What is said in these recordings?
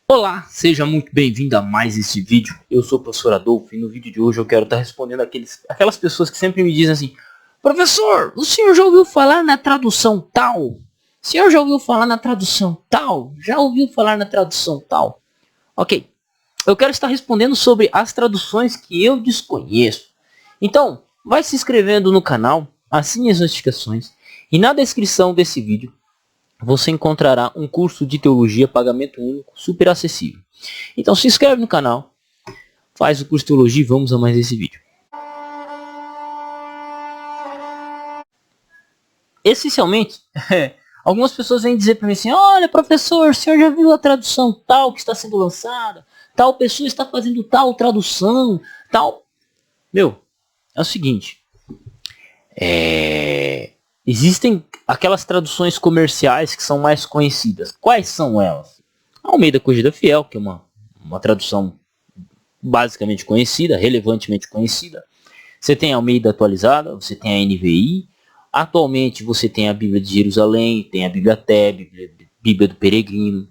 Olá, seja muito bem-vindo a mais esse vídeo. Eu sou o professor Adolfo e no vídeo de hoje eu quero estar respondendo aquelas pessoas que sempre me dizem assim: professor, o senhor já ouviu falar na tradução tal? O senhor já ouviu falar na tradução tal? Já ouviu falar na tradução tal? Ok, eu quero estar respondendo sobre as traduções que eu desconheço. Então, vai se inscrevendo no canal, assine as notificações e na descrição desse vídeo você encontrará um curso de teologia pagamento único super acessível. Então se inscreve no canal, faz o curso de teologia e vamos a mais esse vídeo. Essencialmente, algumas pessoas vêm dizer para mim assim: olha professor, o senhor já viu a tradução tal que está sendo lançada? Tal pessoa está fazendo tal tradução, tal... Meu, é o seguinte, existem aquelas traduções comerciais que são mais conhecidas. Quais são elas? A Almeida Corrigida Fiel, que é uma tradução basicamente conhecida, relevantemente conhecida. Você tem a Almeida Atualizada, você tem a NVI. Atualmente você tem a Bíblia de Jerusalém, tem a Bíblia Té, Bíblia do Peregrino.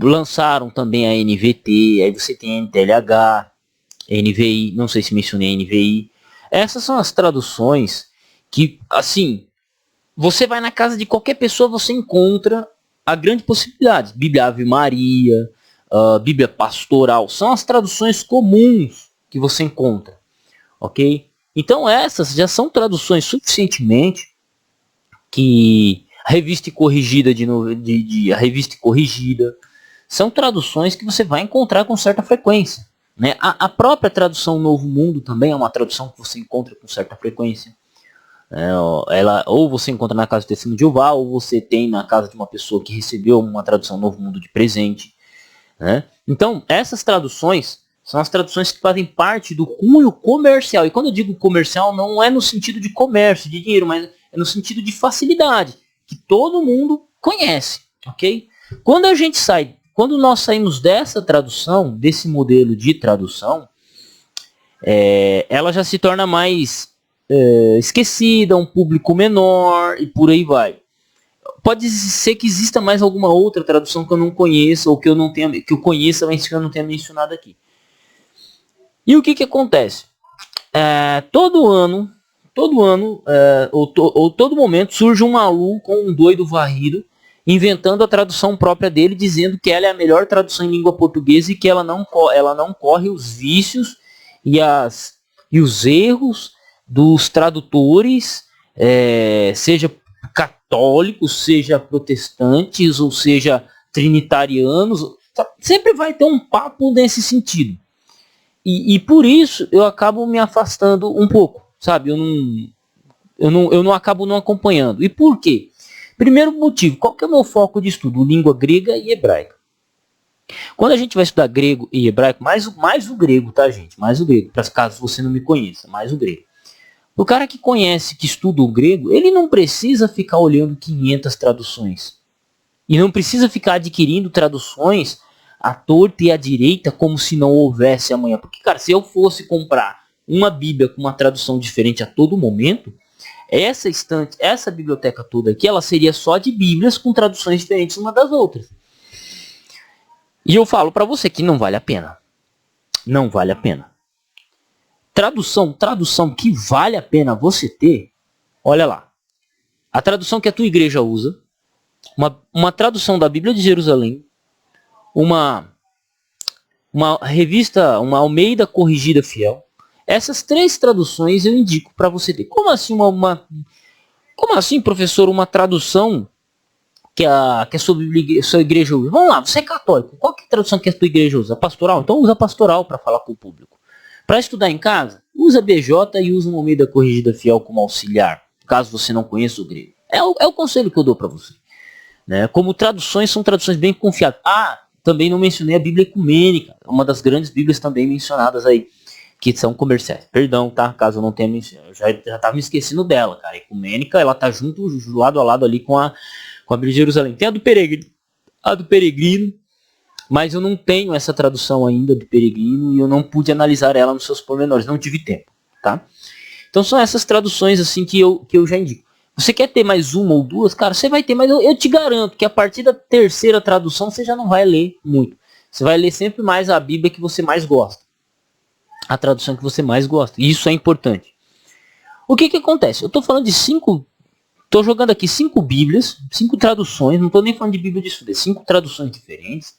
Lançaram também a NVT, aí você tem a NTLH, NVI, não sei se mencionei a NVI. Essas são as traduções que, assim, você vai na casa de qualquer pessoa, você encontra a grande possibilidade. Bíblia Ave Maria, Bíblia Pastoral, são as traduções comuns que você encontra, ok? Então essas já são traduções suficientemente que a Revista Corrigida a Revista Corrigida são traduções que você vai encontrar com certa frequência, né? A própria tradução Novo Mundo também é uma tradução que você encontra com certa frequência. Ou você encontra na casa do Testemunho de Jeová, ou você tem na casa de uma pessoa que recebeu uma tradução Novo Mundo de presente, né? Então essas traduções são as traduções que fazem parte do cunho comercial. E quando eu digo comercial, não é no sentido de comércio, de dinheiro, mas é no sentido de facilidade, que todo mundo conhece, ok? Quando nós saímos dessa tradução, desse modelo de tradução, ela já se torna mais esquecida, um público menor e por aí vai. Pode ser que exista mais alguma outra tradução que eu não conheça ou que eu conheça, mas que eu não tenha mencionado aqui. E o que acontece? Todo ano, ou todo momento surge um maluco ou um doido varrido inventando a tradução própria dele, dizendo que ela é a melhor tradução em língua portuguesa e que ela não corre os vícios e os erros dos tradutores, seja católicos, seja protestantes, ou seja trinitarianos. Sempre vai ter um papo nesse sentido. E por isso eu acabo me afastando um pouco, sabe? Eu não acabo não acompanhando. E por quê? Primeiro motivo, qual que é o meu foco de estudo? Língua grega e hebraica. Quando a gente vai estudar grego e hebraico, mais o grego, tá, gente? Mais o grego, para caso você não me conheça, mais o grego. O cara que conhece, que estuda o grego, ele não precisa ficar olhando 500 traduções. E não precisa ficar adquirindo traduções à torta e à direita como se não houvesse amanhã. Porque, cara, se eu fosse comprar uma Bíblia com uma tradução diferente a todo momento, essa biblioteca toda aqui, ela seria só de Bíblias com traduções diferentes uma das outras. E eu falo para você que não vale a pena. Não vale a pena. Tradução que vale a pena você ter, olha lá. A tradução que a tua igreja usa, uma tradução da Bíblia de Jerusalém, uma revista, uma Almeida Corrigida Fiel. Essas 3 traduções eu indico para você ter. Como assim como assim, professor, uma tradução que a sua igreja usa? Vamos lá, você é católico. Qual que é a tradução que a tua igreja usa? Pastoral? Então usa pastoral para falar com o público. Para estudar em casa, usa BJ e usa uma Almeida Corrigida Fiel como auxiliar, caso você não conheça o grego. É o conselho que eu dou para você. Né? Como traduções, são traduções bem confiáveis. Também não mencionei a Bíblia Ecumênica, uma das grandes Bíblias também mencionadas aí, que são comerciais. Perdão, tá? Caso eu não tenha mencionado. Eu já tava me esquecendo dela, cara. A Ecumênica, ela tá junto, lado a lado ali com a Bíblia de Jerusalém. Tem a do Peregrino, mas eu não tenho essa tradução ainda do Peregrino e eu não pude analisar ela nos seus pormenores, não tive tempo, tá? Então são essas traduções assim que eu já indico. Você quer ter mais uma ou duas? Cara, você vai ter, mas eu te garanto que a partir da terceira tradução você já não vai ler muito. Você vai ler sempre mais a Bíblia que você mais gosta. A tradução que você mais gosta. E isso é importante. O que acontece? Eu estou falando de 5... Estou jogando aqui 5 Bíblias, 5 traduções. Não estou nem falando de Bíblia de estudo. 5 traduções diferentes.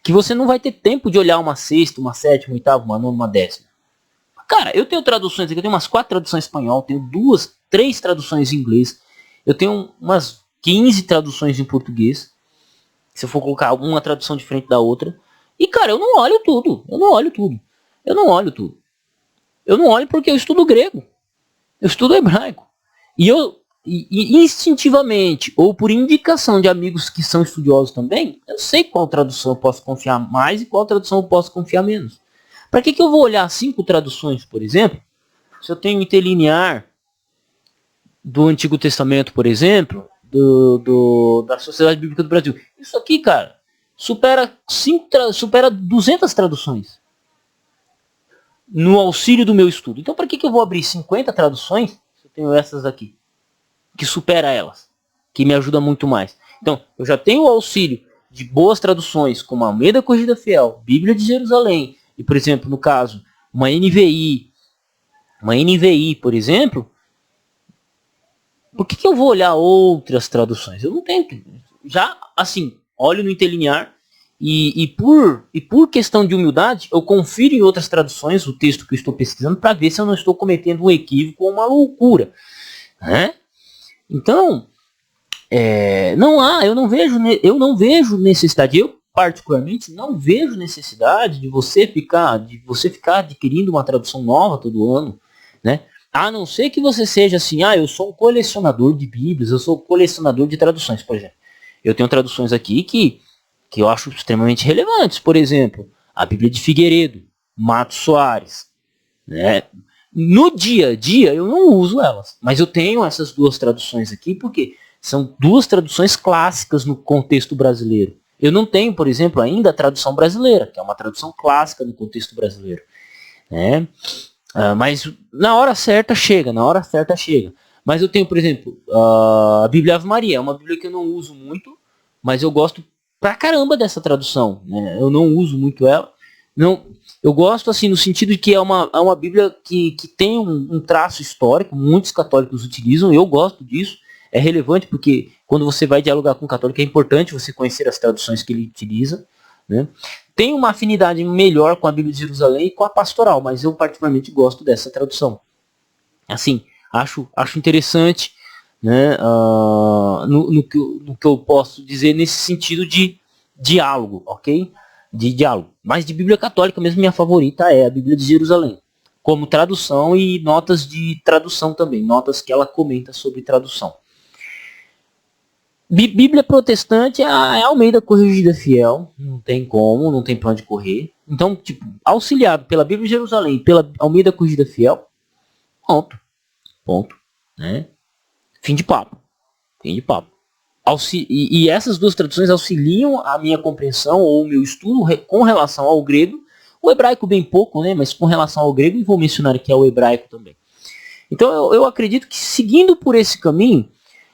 Que você não vai ter tempo de olhar uma sexta, uma sétima, uma oitava, uma nona, uma décima. Cara, eu tenho traduções aqui. Eu tenho umas 4 traduções em espanhol. Tenho 2, 3 traduções em inglês. Eu tenho umas 15 traduções em português. Se eu for colocar uma tradução diferente da outra. E, cara, eu não olho tudo. Eu não olho tudo. Eu não olho porque eu estudo grego. Eu estudo hebraico. E instintivamente, ou por indicação de amigos que são estudiosos também, eu sei qual tradução eu posso confiar mais e qual tradução eu posso confiar menos. Para que eu vou olhar 5 traduções, por exemplo, se eu tenho interlinear do Antigo Testamento, por exemplo, da Sociedade Bíblica do Brasil. Isso aqui, cara, supera 200 traduções no auxílio do meu estudo. Então, para que eu vou abrir 50 traduções se eu tenho essas aqui, que supera elas, que me ajuda muito mais? Então, eu já tenho o auxílio de boas traduções, como a Almeida Corrigida Fiel, Bíblia de Jerusalém, e, por exemplo, no caso, uma NVI, por exemplo. Por que eu vou olhar outras traduções? Eu não tenho. Já, assim, olho no interlinear e por questão de humildade, eu confiro em outras traduções o texto que eu estou pesquisando para ver se eu não estou cometendo um equívoco ou uma loucura. Né? Então, eu não vejo necessidade. Eu, particularmente, não vejo necessidade de você ficar adquirindo uma tradução nova todo ano, né? A não ser que você seja assim, eu sou um colecionador de Bíblias, eu sou um colecionador de traduções, por exemplo. Eu tenho traduções aqui que eu acho extremamente relevantes. Por exemplo, a Bíblia de Figueiredo, Matos Soares. Né? No dia a dia eu não uso elas, mas eu tenho essas 2 traduções aqui porque são 2 traduções clássicas no contexto brasileiro. Eu não tenho, por exemplo, ainda a tradução brasileira, que é uma tradução clássica no contexto brasileiro. Né? Mas na hora certa chega. Mas eu tenho, por exemplo, a Bíblia Ave Maria. É uma Bíblia que eu não uso muito, mas eu gosto pra caramba dessa tradução. Né? Eu não uso muito ela. Não, eu gosto assim no sentido de que é uma Bíblia que tem um traço histórico. Muitos católicos utilizam. Eu gosto disso. É relevante porque quando você vai dialogar com um católico é importante você conhecer as traduções que ele utiliza. Né? Tem uma afinidade melhor com a Bíblia de Jerusalém e com a pastoral, mas eu particularmente gosto dessa tradução. Assim, acho interessante, né, no que eu posso dizer nesse sentido de diálogo, ok? De diálogo. Mas de Bíblia Católica mesmo, minha favorita é a Bíblia de Jerusalém. Como tradução e notas de tradução também, notas que ela comenta sobre tradução. Bíblia protestante é a Almeida Corrigida Fiel, não tem como, não tem pra onde correr. Então, tipo, auxiliado pela Bíblia de Jerusalém, pela Almeida Corrigida Fiel, ponto, né? Fim de papo. E essas 2 traduções auxiliam a minha compreensão ou o meu estudo com relação ao grego, o hebraico bem pouco, né? Mas com relação ao grego, e vou mencionar que é o hebraico também. Então, eu acredito que seguindo por esse caminho,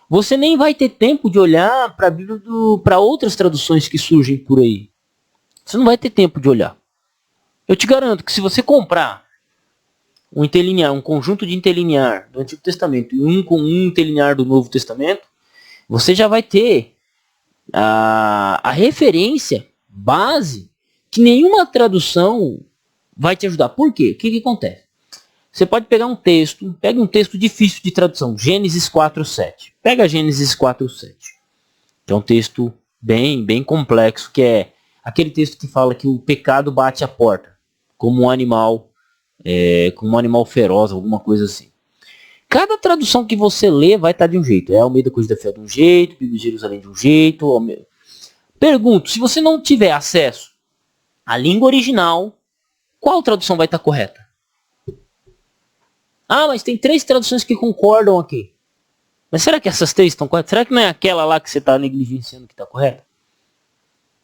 você nem vai ter tempo de olhar para a Bíblia para outras traduções que surgem por aí. Você não vai ter tempo de olhar. Eu te garanto que se você comprar um conjunto de interlinear do Antigo Testamento e um interlinear do Novo Testamento, você já vai ter a referência base que nenhuma tradução vai te ajudar. Por quê? O que acontece? Você pode pegar um texto, pegue um texto difícil de tradução, Gênesis 4:7. Pega Gênesis 4:7. Que é um texto bem complexo, que é aquele texto que fala que o pecado bate a porta, como um animal feroz, alguma coisa assim. Cada tradução que você lê vai estar de um jeito. Almeida Corrigida Fiel de um jeito, Bíblia de Jerusalém de um jeito. Pergunto, se você não tiver acesso à língua original, qual tradução vai estar correta? Mas tem 3 traduções que concordam aqui. Mas será que essas 3 estão corretas? Será que não é aquela lá que você está negligenciando que está correta?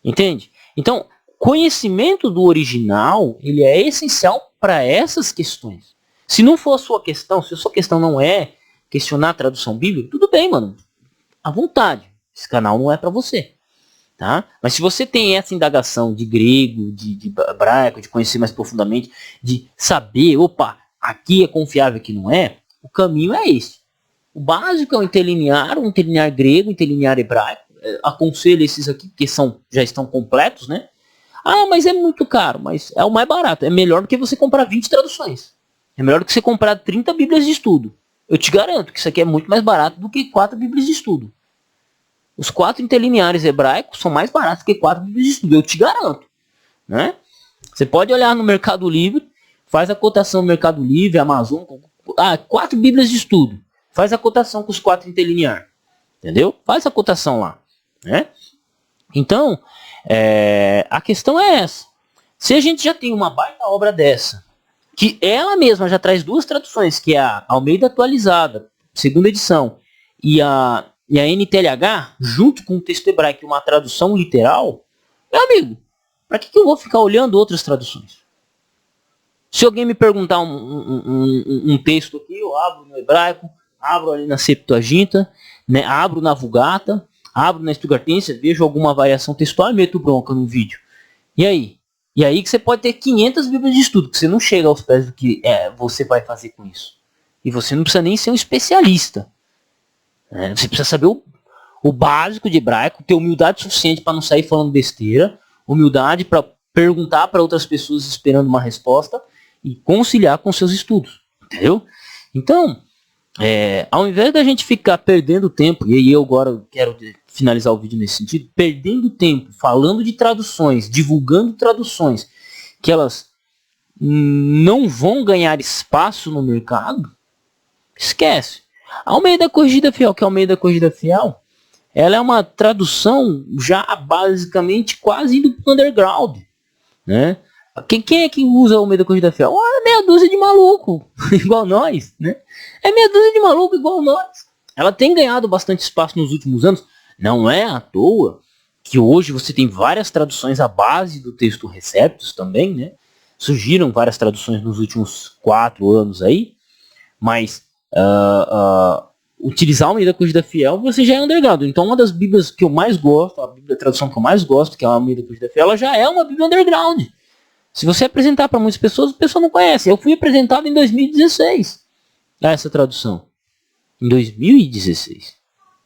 Entende? Então, conhecimento do original, ele é essencial para essas questões. Se não for a sua questão, se a sua questão não é questionar a tradução bíblica, tudo bem, mano. À vontade. Esse canal não é para você. Tá? Mas se você tem essa indagação de grego, de hebraico, de conhecer mais profundamente, de saber, opa, aqui é confiável, aqui não é, o caminho é esse. O básico é um interlinear grego, um interlinear hebraico. Aconselho esses aqui, que já estão completos, né? Ah, mas é muito caro, mas é o mais barato. É melhor do que você comprar 20 traduções. É melhor do que você comprar 30 bíblias de estudo. Eu te garanto que isso aqui é muito mais barato do que 4 bíblias de estudo. Os 4 interlineares hebraicos são mais baratos que 4 bíblias de estudo, eu te garanto. Né? Você pode olhar no Mercado Livre, faz a cotação no Mercado Livre, Amazon, 4 bíblias de estudo. Faz a cotação com os 4 interlineares. Entendeu? Faz a cotação lá. Né? Então, a questão é essa. Se a gente já tem uma baita obra dessa, que ela mesma já traz 2 traduções, que é a Almeida Atualizada, segunda edição, e a NTLH, junto com o texto hebraico e uma tradução literal, meu amigo, para que eu vou ficar olhando outras traduções? Se alguém me perguntar um texto aqui, eu abro no hebraico, abro ali na Septuaginta, né, abro na Vulgata, abro na Stuttgartense, vejo alguma variação textual e meto bronca no vídeo. E aí? E aí que você pode ter 500 bíblias de estudo, que você não chega aos pés do que você vai fazer com isso. E você não precisa nem ser um especialista. Você precisa saber o básico de hebraico, ter humildade suficiente para não sair falando besteira, humildade para perguntar para outras pessoas esperando uma resposta e conciliar com seus estudos. Entendeu? Então, ao invés da gente ficar perdendo tempo, e aí eu agora quero finalizar o vídeo nesse sentido, perdendo tempo, falando de traduções, divulgando traduções, que elas não vão ganhar espaço no mercado, esquece. A Almeida Corrigida Fiel, que é a Almeida Corrigida Fiel, ela é uma tradução já basicamente quase indo pro underground, né? Quem é que usa a Almeida Corrigida Fiel? Meia dúzia de maluco, igual nós, né? É meia dúzia de maluco igual nós. Ela tem ganhado bastante espaço nos últimos anos. Não é à toa que hoje você tem várias traduções à base do texto Receptus também, né? Surgiram várias traduções nos últimos 4 anos aí, mas utilizar a Almeida Corrigida Fiel, você já é underground. Então uma das bíblias que eu mais gosto, a tradução que eu mais gosto, que é a Almeida Corrigida Fiel, ela já é uma bíblia underground. Se você apresentar para muitas pessoas, a pessoa não conhece. Eu fui apresentado em 2016 a essa tradução. Em 2016.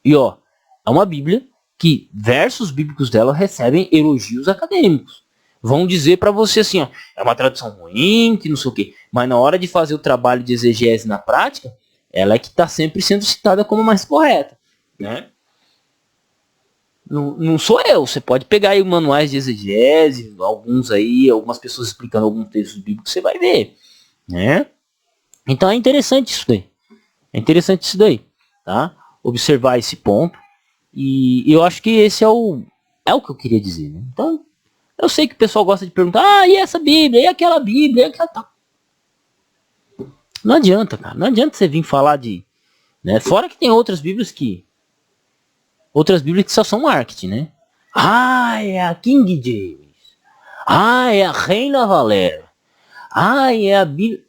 E é uma bíblia que versos bíblicos dela recebem elogios acadêmicos. Vão dizer para você assim, é uma tradução ruim, que não sei o quê. Mas na hora de fazer o trabalho de exegese na prática, ela é que está sempre sendo citada como mais correta. Né? Não sou eu. Você pode pegar aí manuais de exegese, alguns aí, algumas pessoas explicando alguns textos bíblicos, você vai ver. Né? Então é interessante isso daí. É interessante isso daí. Tá? Observar esse ponto. E eu acho que esse é o que eu queria dizer. Né? Então, eu sei que o pessoal gosta de perguntar, e essa Bíblia, e aquela Bíblia, e aquela... Não adianta, cara. Não adianta você vir falar de... Né? Fora que tem outras Bíblias que só são marketing, né? É a King James. É a Reina Valera. É a Bíblia...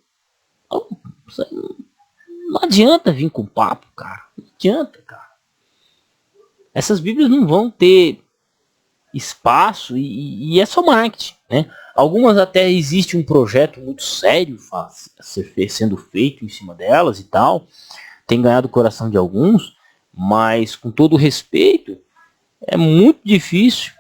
Não adianta vir com papo, cara. Não adianta, cara. Essas Bíblias não vão ter espaço e é só marketing, né? Algumas até existe um projeto muito sério sendo feito em cima delas e tal. Tem ganhado o coração de alguns, mas com todo respeito, é muito difícil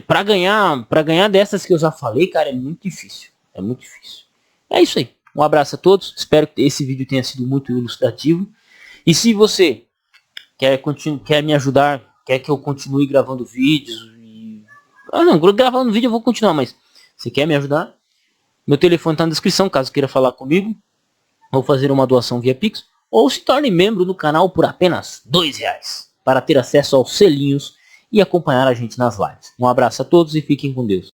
para ganhar dessas que eu já falei, cara, é muito difícil. É muito difícil. É isso aí. Um abraço a todos. Espero que esse vídeo tenha sido muito ilustrativo. E se você quer me ajudar, quer que eu continue gravando vídeos... gravando vídeo eu vou continuar, mas se quer me ajudar, meu telefone está na descrição, caso queira falar comigo, ou fazer uma doação via Pix, ou se torne membro do canal por apenas R$2, para ter acesso aos selinhos e acompanhar a gente nas lives. Um abraço a todos e fiquem com Deus.